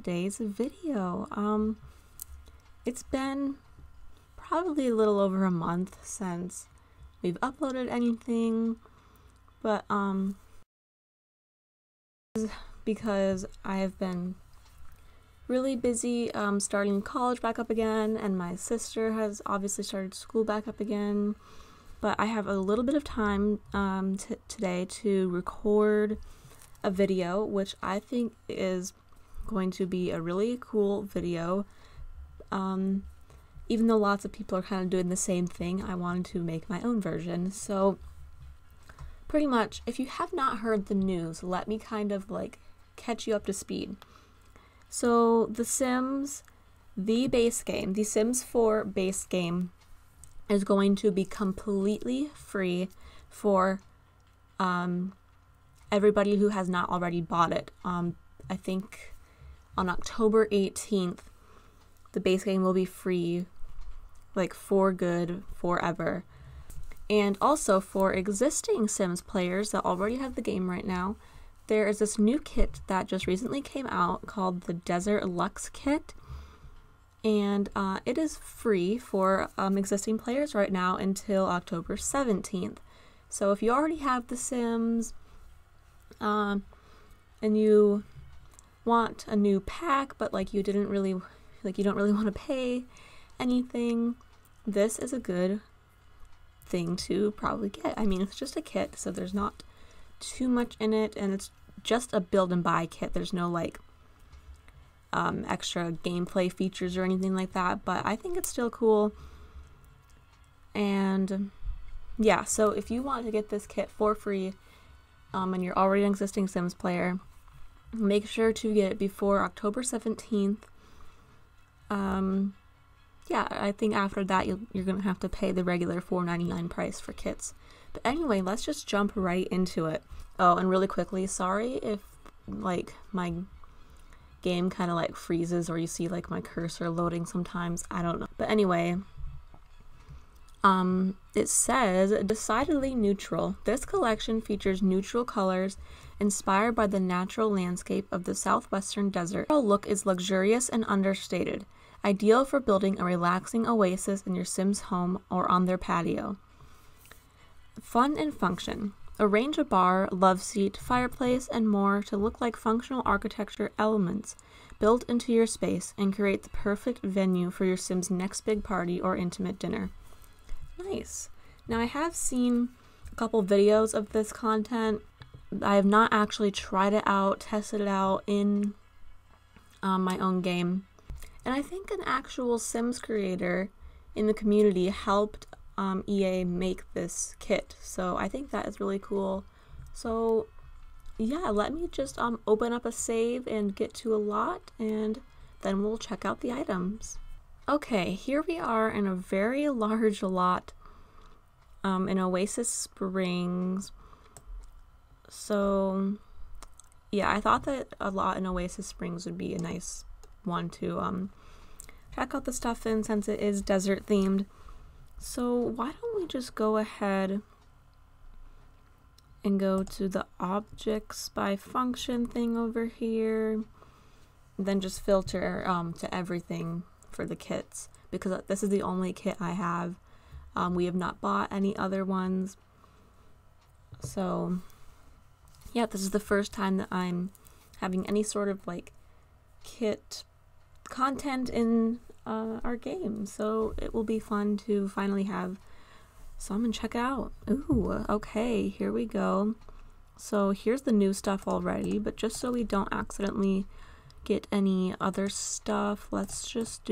today's video. It's been probably a little over a month since we've uploaded anything, but because I have been really busy starting college back up again, and my sister has obviously started school back up again. But I have a little bit of time today to record a video, which I think is going to be a really cool video. Even though lots of people are kind of doing the same thing, I wanted to make my own version. So pretty much, if you have not heard the news, let me kind of like catch you up to speed. So The Sims, the base game, the Sims 4 base game, is going to be completely free for everybody who has not already bought it. I think on October 18th, the base game will be free, like for good, forever. And also for existing Sims players that already have the game right now, there is this new kit that just recently came out called the Desert Luxe kit. And it is free for existing players right now until October 17th. So if you already have The Sims and you want a new pack, but like you don't really want to pay anything, this is a good thing to probably get. I mean, it's just a kit, so there's not too much in it, and it's just a build and buy kit. There's no like extra gameplay features or anything like that, but I think it's still cool. And yeah, so if you want to get this kit for free and you're already an existing Sims player, make sure to get it before October 17th. Yeah, I think after that you're gonna have to pay the regular $4.99 price for kits. But anyway, let's just jump right into it. Oh, and really quickly, sorry if like my game kind of like freezes or you see like my cursor loading sometimes. I don't know. But anyway, it says decidedly neutral. This collection features neutral colors inspired by the natural landscape of the southwestern desert. The look is luxurious and understated, ideal for building a relaxing oasis in your Sims home or on their patio. Fun and function. Arrange a bar, love seat, fireplace, and more to look like functional architecture elements built into your space and create the perfect venue for your Sims' next big party or intimate dinner. Nice. Now, I have seen a couple videos of this content. I have not actually tried it out, tested it out in my own game. And I think an actual Sims creator in the community helped EA make this kit, so I think that is really cool. So yeah, let me just open up a save and get to a lot, and then we'll check out the items. Okay, here we are in a very large lot in Oasis Springs. So yeah, I thought that a lot in Oasis Springs would be a nice one to check out the stuff in, since it is desert themed. So why don't we just go ahead and go to the objects by function thing over here, and then just filter to everything for the kits, because this is the only kit I have. We have not bought any other ones. So yeah, this is the first time that I'm having any sort of like kit content in our game, so it will be fun to finally have some and check it out. Ooh, okay, here we go. So here's the new stuff already, but just so we don't accidentally get any other stuff, let's just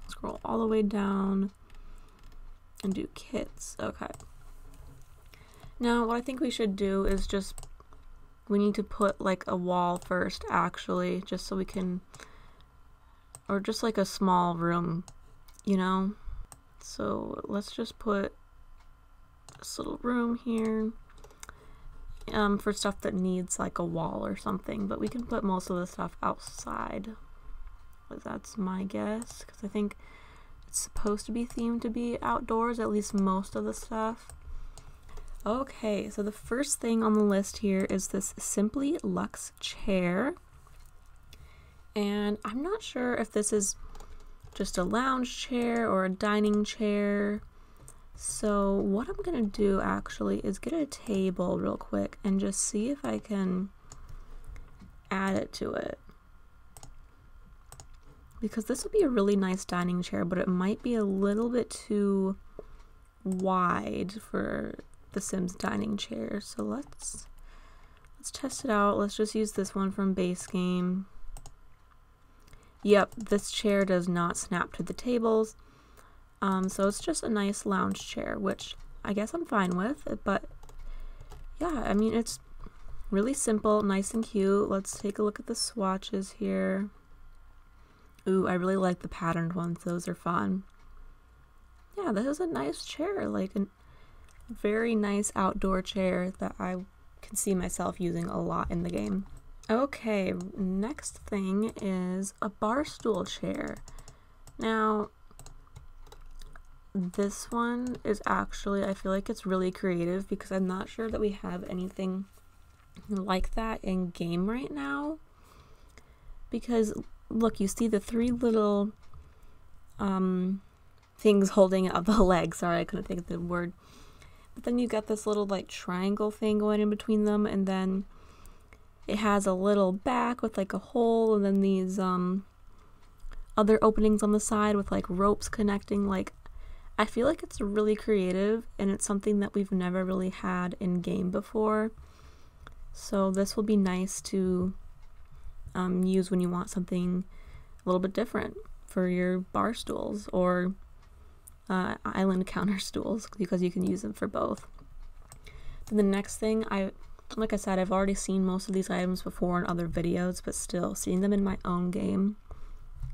scroll all the way down and do kits. Okay. Now what I think we should do is we need to put like a wall first, actually, just so we can, or just like a small room, you know? So let's just put this little room here for stuff that needs like a wall or something, but we can put most of the stuff outside. That's my guess, because I think it's supposed to be themed to be outdoors, at least most of the stuff. Okay, so the first thing on the list here is this Simply Luxe chair. And I'm not sure if this is just a lounge chair or a dining chair. So what I'm gonna do actually is get a table real quick and just see if I can add it to it. Because this would be a really nice dining chair, but it might be a little bit too wide for the Sims dining chair. So let's test it out. Let's just use this one from base game. Yep, this chair does not snap to the tables. So it's just a nice lounge chair, which I guess I'm fine with. But yeah, I mean, it's really simple, nice and cute. Let's take a look at the swatches here. Ooh, I really like the patterned ones. Those are fun. Yeah, this is a nice chair, like a very nice outdoor chair that I can see myself using a lot in the game. Okay, next thing is a bar stool chair. Now, this one is actually, I feel like it's really creative because I'm not sure that we have anything like that in game right now. Because look, you see the three little things holding up the leg. Sorry, I couldn't think of the word. But then you got this little like triangle thing going in between them, and then it has a little back with like a hole, and then these other openings on the side with like ropes connecting. Like, I feel like it's really creative, and it's something that we've never really had in game before. So this will be nice to use when you want something a little bit different for your bar stools or island counter stools, because you can use them for both. Then the next thing, like I said, I've already seen most of these items before in other videos, but still, seeing them in my own game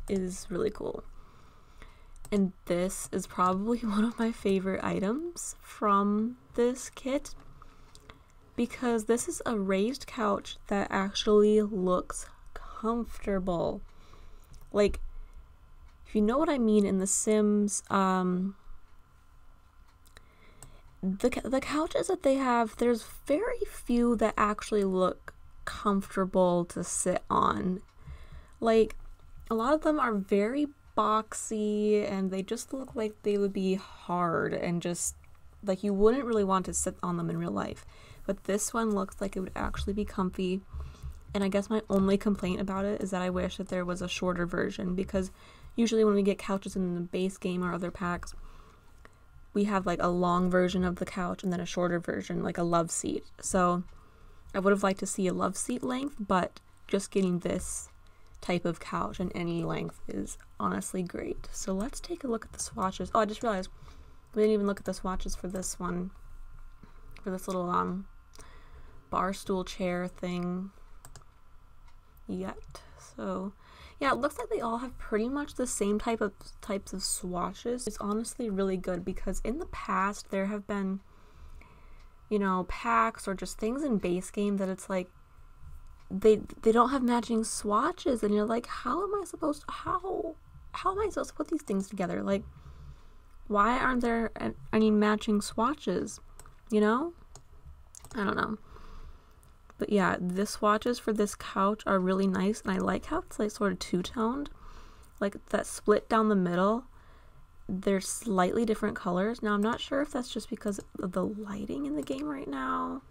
is really cool. And this is probably one of my favorite items from this kit, because this is a raised couch that actually looks comfortable. Like, if you know what I mean, in The Sims, the couches that they have, there's very few that actually look comfortable to sit on. Like, a lot of them are very boxy, and they just look like they would be hard and just like you wouldn't really want to sit on them in real life. But this one looks like it would actually be comfy. And I guess my only complaint about it is that I wish that there was a shorter version, because usually when we get couches in the base game or other packs, we have like a long version of the couch and then a shorter version, like a love seat. So I would have liked to see a love seat length, but just getting this type of couch in any length is honestly great. So let's take a look at the swatches. Oh, I just realized we didn't even look at the swatches for this one, for this little bar stool chair thing yet. So yeah, it looks like they all have pretty much the same types of swatches. It's honestly really good, because in the past there have been, you know, packs or just things in base game that it's like they don't have matching swatches, and you're like, how am I supposed to put these things together? Like, why aren't there any matching swatches, you know? I don't know. But yeah, the swatches for this couch are really nice, and I like how it's like sort of two-toned. Like that split down the middle, they're slightly different colors. Now I'm not sure if that's just because of the lighting in the game right now.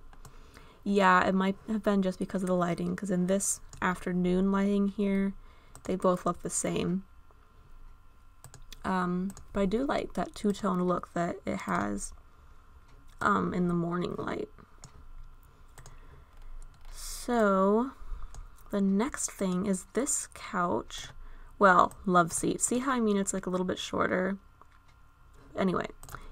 Yeah, it might have been just because of the lighting, because in this afternoon lighting here, they both look the same. But I do like that two-tone look that it has in the morning light. So the next thing is this couch. Well, love seat. See how I mean it's like a little bit shorter? Anyway,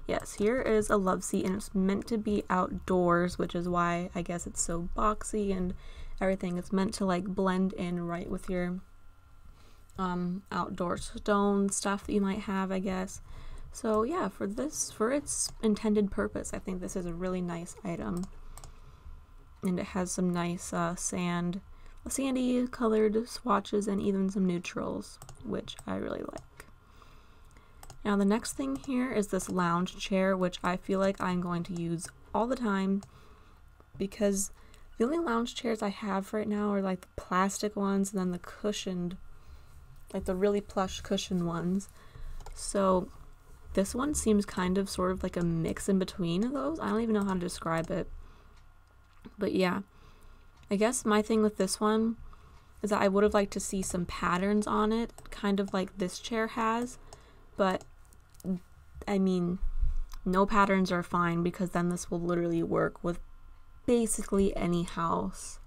yes, here is a love seat, and it's meant to be outdoors, which is why I guess it's so boxy and everything. It's meant to like blend in right with your outdoor stone stuff that you might have, I guess. So yeah, for its intended purpose, I think this is a really nice item. And it has some nice sandy colored swatches and even some neutrals, which I really like. Now the next thing here is this lounge chair, which I feel like I'm going to use all the time, because the only lounge chairs I have right now are like the plastic ones and then the cushioned like the really plush cushion ones. So this one seems kind of sort of like a mix in between of those. I don't even know how to describe it. But yeah, I guess my thing with this one is that I would have liked to see some patterns on it, kind of like this chair has. But I mean, no patterns are fine, because then this will literally work with basically any house,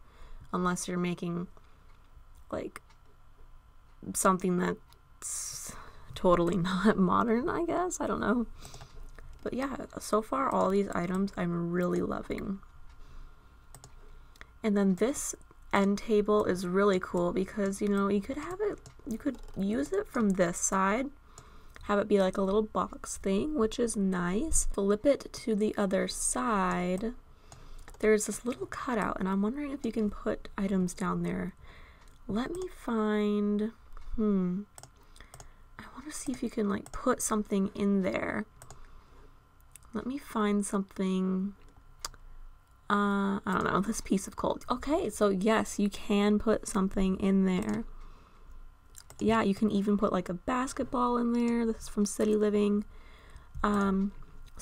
unless you're making like something that's totally not modern, I guess. I don't know. But yeah, so far all these items I'm really loving. And then this end table is really cool because, you know, you could use it from this side, have it be like a little box thing, which is nice. Flip it to the other side. There's this little cutout, and I'm wondering if you can put items down there. Let me find, I want to see if you can like put something in there. Let me find something. I don't know, this piece of coal. Okay, so yes, you can put something in there. Yeah, you can even put like a basketball in there. This is from City Living. So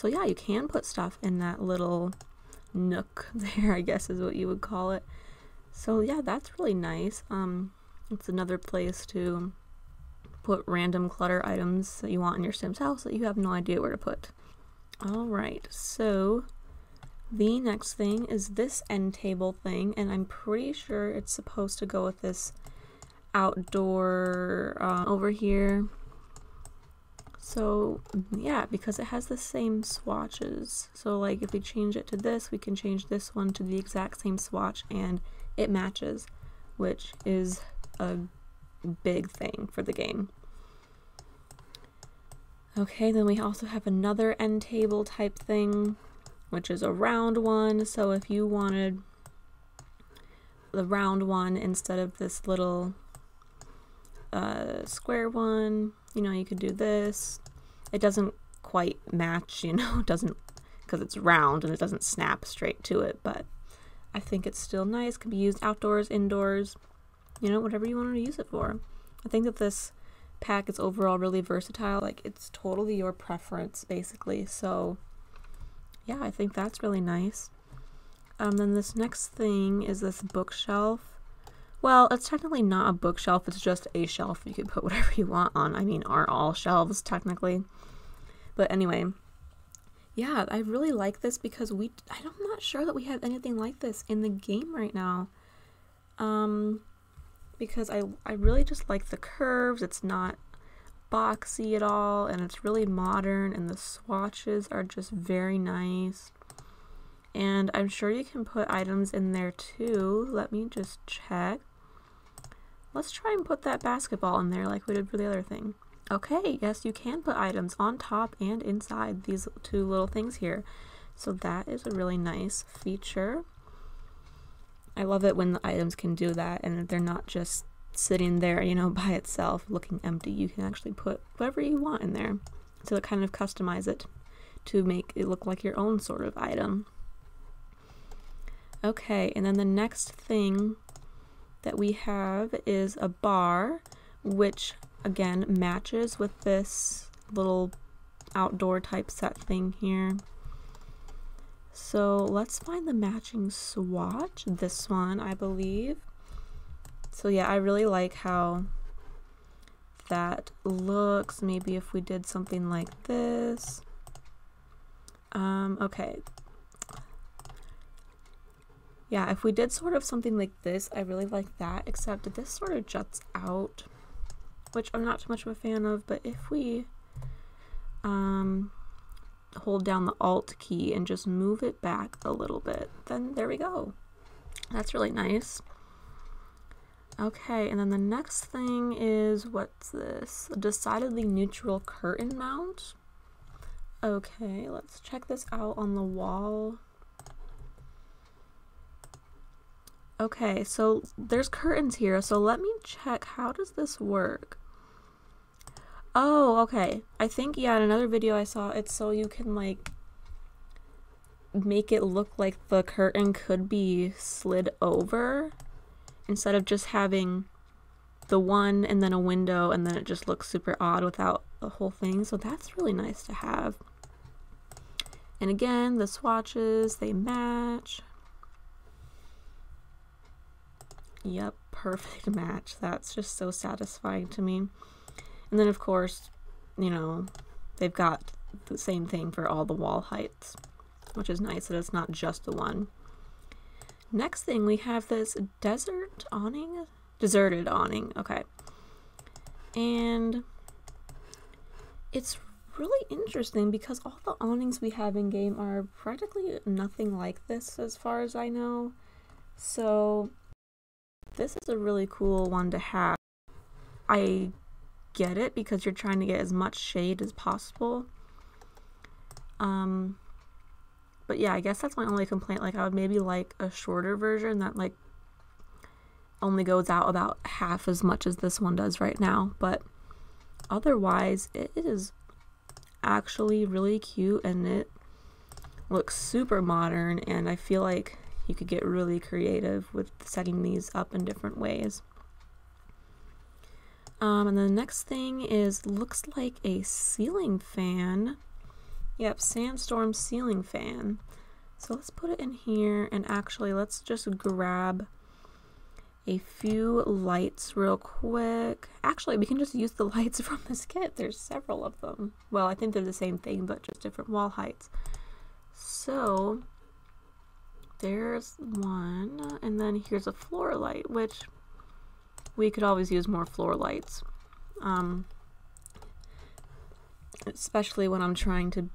yeah, you can put stuff in that little nook there, I guess is what you would call it. So yeah, that's really nice. It's another place to put random clutter items that you want in your Sims house that you have no idea where to put. Alright, so the next thing is this end table thing, and I'm pretty sure it's supposed to go with this outdoor over here. So yeah, because it has the same swatches. So like if we change it to this, we can change this one to the exact same swatch and it matches, which is a big thing for the game. Okay, then we also have another end table type thing, which is a round one. So if you wanted the round one instead of this little square one, you know, you could do this. It doesn't quite match, you know, it doesn't, because it's round and it doesn't snap straight to it, but I think it's still nice. Can be used outdoors, indoors, you know, whatever you want to use it for. I think that this pack is overall really versatile. Like, it's totally your preference, basically. So yeah, I think that's really nice. Then this next thing is this bookshelf. Well, it's technically not a bookshelf, it's just a shelf you can put whatever you want on. I mean, aren't all shelves technically? But anyway, yeah, I really like this because I'm not sure that we have anything like this in the game right now. Because I really just like the curves. It's not boxy at all, and it's really modern, and the swatches are just very nice. And I'm sure you can put items in there too. Let me just check. Let's try and put that basketball in there like we did for the other thing. Okay, yes, you can put items on top and inside these two little things here. So that is a really nice feature. I love it when the items can do that and they're not just sitting there, you know, by itself looking empty. You can actually put whatever you want in there to kind of customize it to make it look like your own sort of item. Okay, and then the next thing that we have is a bar, which again matches with this little outdoor type set thing here. So let's find the matching swatch. This one, I believe. So yeah, I really like how that looks. Maybe if we did something like this. Okay. Yeah, if we did sort of something like this, I really like that, except this sort of juts out, which I'm not too much of a fan of. But if we hold down the Alt key and just move it back a little bit, then there we go. That's really nice. Okay, and then the next thing is, what's this? A decidedly neutral curtain mount. Okay, let's check this out on the wall. Okay, so there's curtains here, so let me check, how does this work? Oh, okay. I think, yeah, in another video I saw, it's so you can, like, make it look like the curtain could be slid over instead of just having the one and then a window, and then it just looks super odd without the whole thing. So that's really nice to have. And again, the swatches, they match. Yep, perfect match. That's just so satisfying to me. And then of course, you know, they've got the same thing for all the wall heights, which is nice that it's not just the one. Next thing, we have this deserted awning, okay. And it's really interesting because all the awnings we have in game are practically nothing like this as far as I know. So this is a really cool one to have. I get it because you're trying to get as much shade as possible. But yeah, I guess that's my only complaint. Like, I would maybe like a shorter version that like only goes out about half as much as this one does right now. But otherwise, it is actually really cute and it looks super modern, and I feel like you could get really creative with setting these up in different ways. And the next thing is, looks like a ceiling fan. Yep, sandstorm ceiling fan. So let's put it in here, and actually let's just grab a few lights real quick. Actually, we can just use the lights from this kit. There's several of them. Well, I think they're the same thing, but just different wall heights. So there's one, and then here's a floor light, which we could always use more floor lights. Especially when I'm trying to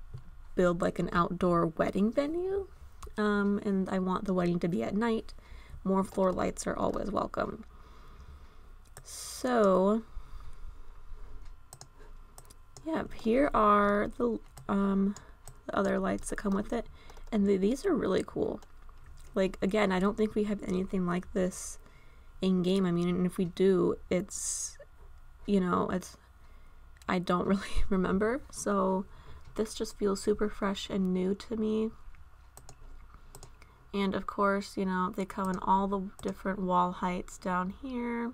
build like an outdoor wedding venue, and I want the wedding to be at night. More floor lights are always welcome. So yep, here are the other lights that come with it, and these are really cool. Like, again, I don't think we have anything like this in game. I mean, and if we do, it's, you know, I don't really remember, so this just feels super fresh and new to me. And of course, you know, they come in all the different wall heights down here,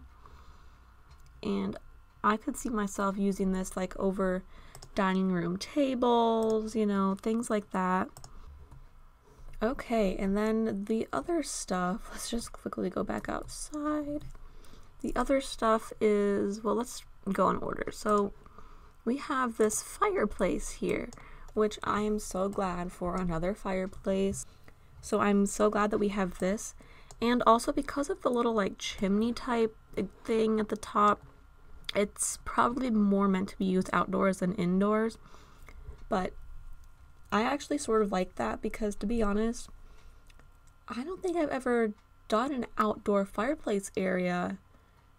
and I could see myself using this like over dining room tables, you know, things like that. Okay, and then the other stuff, let's just quickly go back outside. The other stuff is, well, let's go in order. So we have this fireplace here, which I am so glad for, another fireplace. So I'm so glad that we have this, and also because of the little like chimney type thing at the top, it's probably more meant to be used outdoors than indoors. But I actually sort of like that because, to be honest, I don't think I've ever done an outdoor fireplace area,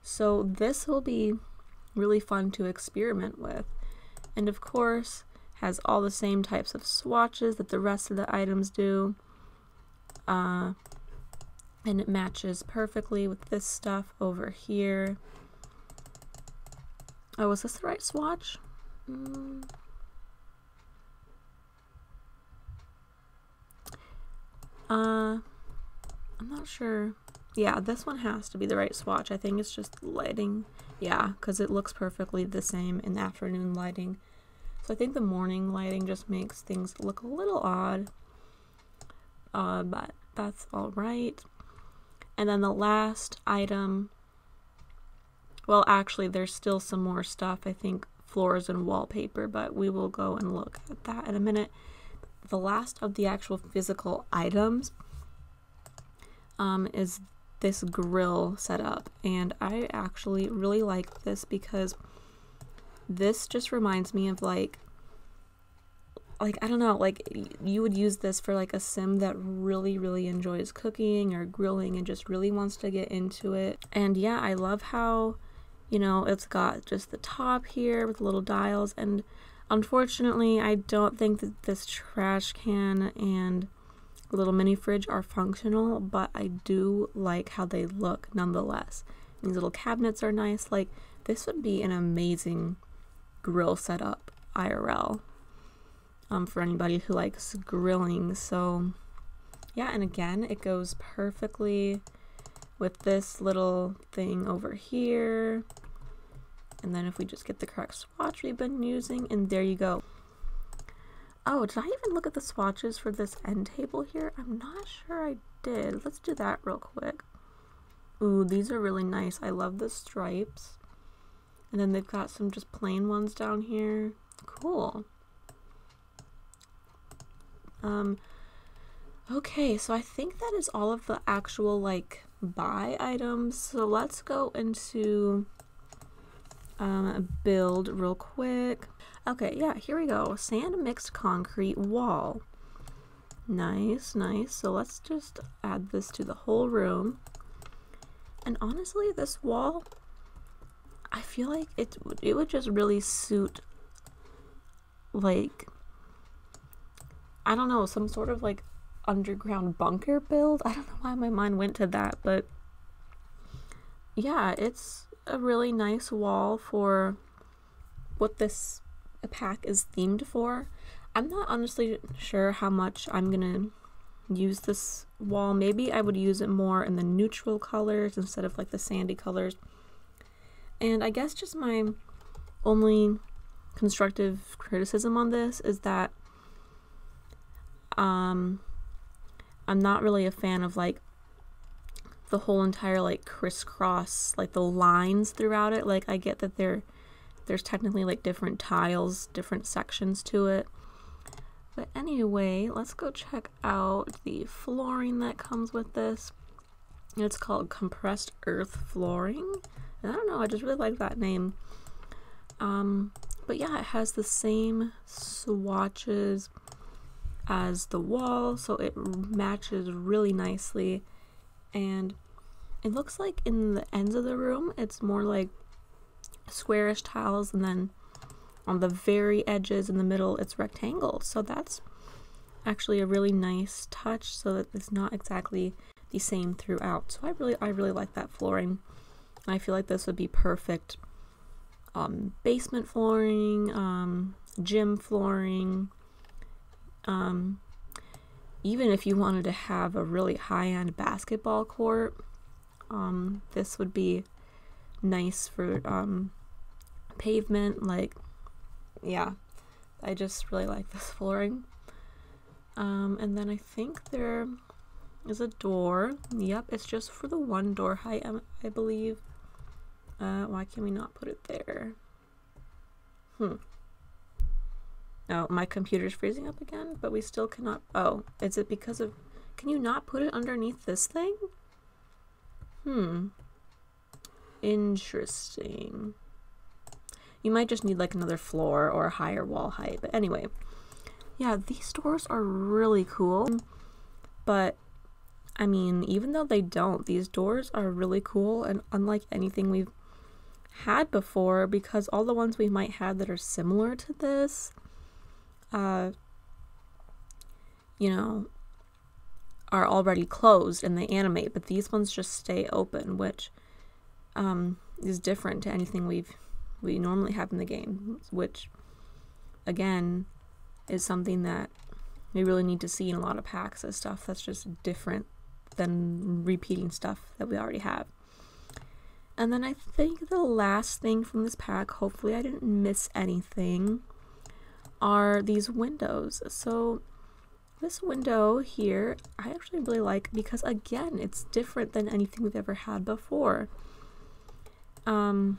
so this will be really fun to experiment with. And of course, has all the same types of swatches that the rest of the items do. And it matches perfectly with this stuff over here. Oh, is this the right swatch? I'm not sure. Yeah, this one has to be the right swatch. I think it's just lighting. Yeah, because it looks perfectly the same in the afternoon lighting. So I think the morning lighting just makes things look a little odd. But that's all right. And then the last item, well, actually there's still some more stuff, I think floors and wallpaper, but we will go and look at that in a minute. The last of the actual physical items is this grill setup, and I actually really like this because this just reminds me of like I don't know, like you would use this for like a sim that really enjoys cooking or grilling and just really wants to get into it. And yeah, I love how, you know, it's got just the top here with little dials, and unfortunately I don't think that this trash can and little mini fridge are functional, but I do like how they look nonetheless. These little cabinets are nice. Like, this would be an amazing grill setup IRL. For anybody who likes grilling. So yeah, and again, it goes perfectly with this little thing over here. And then if we just get the correct swatch we've been using, and there you go. Oh, did I even look at the swatches for this end table here? I'm not sure I did. Let's do that real quick. Ooh, these are really nice. I love the stripes. And then they've got some just plain ones down here. Cool. Okay, so I think that is all of the actual like buy items. So let's go into build real quick. Okay, yeah, here we go. Sand mixed concrete wall. Nice, nice. So let's just add this to the whole room. And honestly, this wall, I feel like it would just really suit, like, I don't know, some sort of like underground bunker build. I don't know why my mind went to that, but yeah, it's a really nice wall for what this pack is themed for. I'm not honestly sure how much I'm gonna use this wall. Maybe I would use it more in the neutral colors instead of like the sandy colors. And I guess just my only constructive criticism on this is that I'm not really a fan of like the whole entire like crisscross, like the lines throughout it. Like I get that there's technically like different tiles, different sections to it. But anyway, let's go check out the flooring that comes with this. It's called compressed earth flooring. And I don't know, I just really like that name. But yeah, it has the same swatches as the wall, so it matches really nicely. And it looks like in the ends of the room, it's more like squarish tiles, and then on the very edges in the middle, it's rectangle. So that's actually a really nice touch, so that it's not exactly the same throughout. So I really like that flooring. I feel like this would be perfect basement flooring, gym flooring, even if you wanted to have a really high-end basketball court, this would be nice for pavement. Like, yeah, I just really like this flooring. And then I think there is a door. Yep, it's just for the one door height, I believe. Why can we not put it there? Oh, my computer's freezing up again, but we still cannot. Oh, is it because of, can you not put it underneath this thing? Interesting. You might just need like another floor or a higher wall height. But anyway, yeah, these doors are really cool. But I mean, even though they don't, these doors are really cool and unlike anything we've had before, because all the ones we might have that are similar to this, you know, are already closed and they animate, but these ones just stay open, which is different to anything we normally have in the game, which again is something that we really need to see in a lot of packs as stuff that's just different than repeating stuff that we already have. And then I think the last thing from this pack, hopefully I didn't miss anything, are these windows. So this window here, I actually really like, because again, it's different than anything we've ever had before. And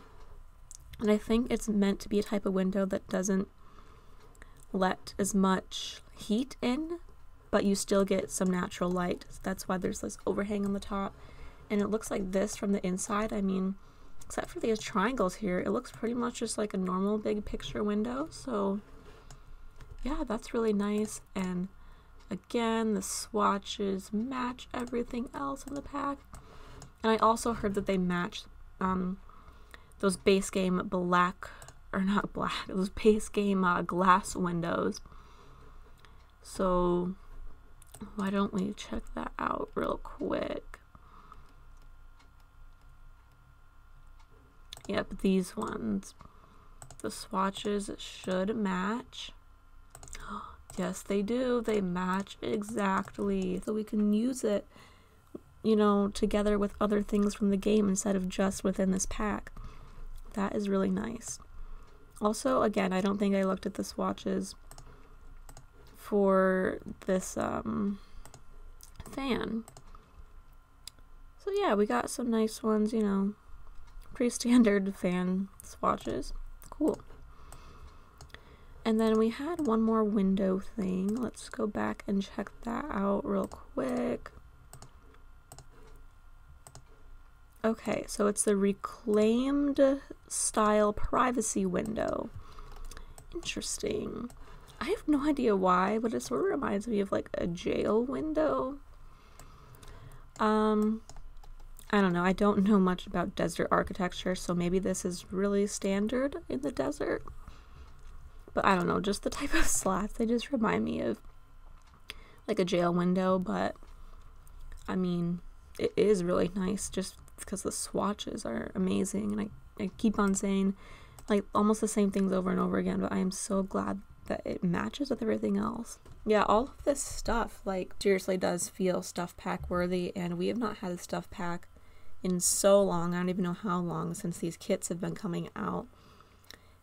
I think it's meant to be a type of window that doesn't let as much heat in, but you still get some natural light. So that's why there's this overhang on the top. And it looks like this from the inside. I mean, except for these triangles here, it looks pretty much just like a normal big picture window. So yeah, that's really nice. And again, the swatches match everything else in the pack. And I also heard that they match those base game black, or not black, those base game glass windows. So why don't we check that out real quick? Yep, these ones. The swatches should match. Yes, they do. They match exactly. So we can use it you know, together with other things from the game instead of just within this pack. That is really nice. Also, again, I don't think I looked at the swatches for this fan. So yeah, we got some nice ones, you know, pretty standard fan swatches. Cool. And then we had one more window thing. Let's go back and check that out real quick. Okay, so it's the reclaimed style privacy window. Interesting. I have no idea why, but it sort of reminds me of like a jail window. I don't know. I don't know much about desert architecture, so maybe this is really standard in the desert. But I don't know, just the type of slats, they just remind me of like a jail window, but I mean, it is really nice just because the swatches are amazing, and I keep on saying like almost the same things over and over again, but I am so glad that it matches with everything else. Yeah, all of this stuff like seriously does feel stuff pack worthy, and we have not had a stuff pack in so long. I don't even know how long since these kits have been coming out.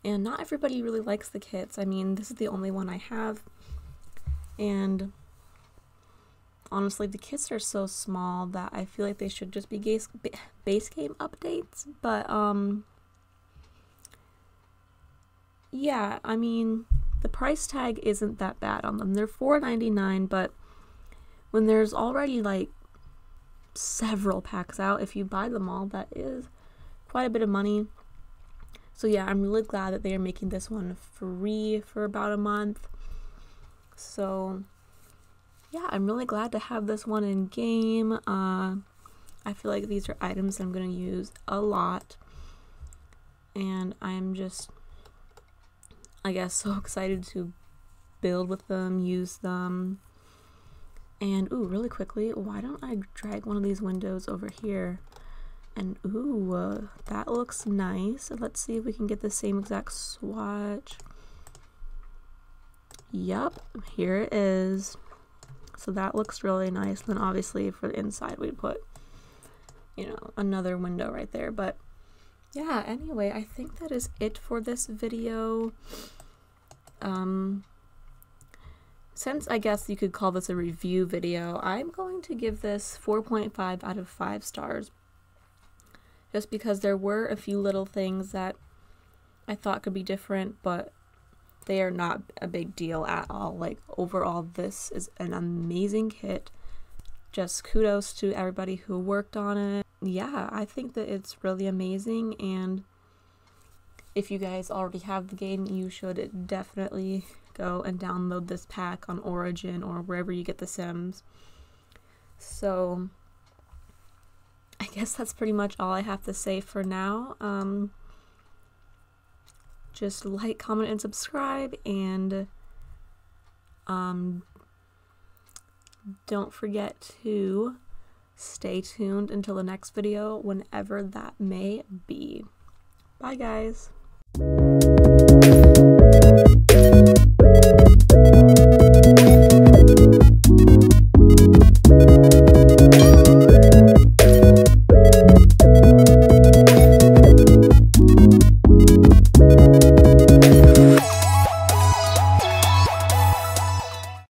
And not everybody really likes the kits. I mean, this is the only one I have. And honestly, the kits are so small that I feel like they should just be base game updates. But, yeah, I mean, the price tag isn't that bad on them. They're $4.99, but when there's already, like, several packs out, if you buy them all, that is quite a bit of money. So yeah, I'm really glad that they are making this one free for about a month. So yeah, I'm really glad to have this one in game. I feel like these are items I'm going to use a lot. And I'm just, I guess, so excited to build with them, use them. And ooh, really quickly, why don't I drag one of these windows over here? And ooh, that looks nice. Let's see if we can get the same exact swatch. Yep, here it is. So that looks really nice. Then obviously for the inside we put, you know, another window right there. But yeah, anyway, I think that is it for this video. Since I guess you could call this a review video, I'm going to give this 4.5 out of 5 stars. Just because there were a few little things that I thought could be different, but they are not a big deal at all. Like, overall, this is an amazing kit. Just kudos to everybody who worked on it. Yeah, I think that it's really amazing, and if you guys already have the game, you should definitely go and download this pack on Origin or wherever you get the Sims. So I guess that's pretty much all I have to say for now. Just like, comment, and subscribe, and don't forget to stay tuned until the next video, whenever that may be. Bye, guys.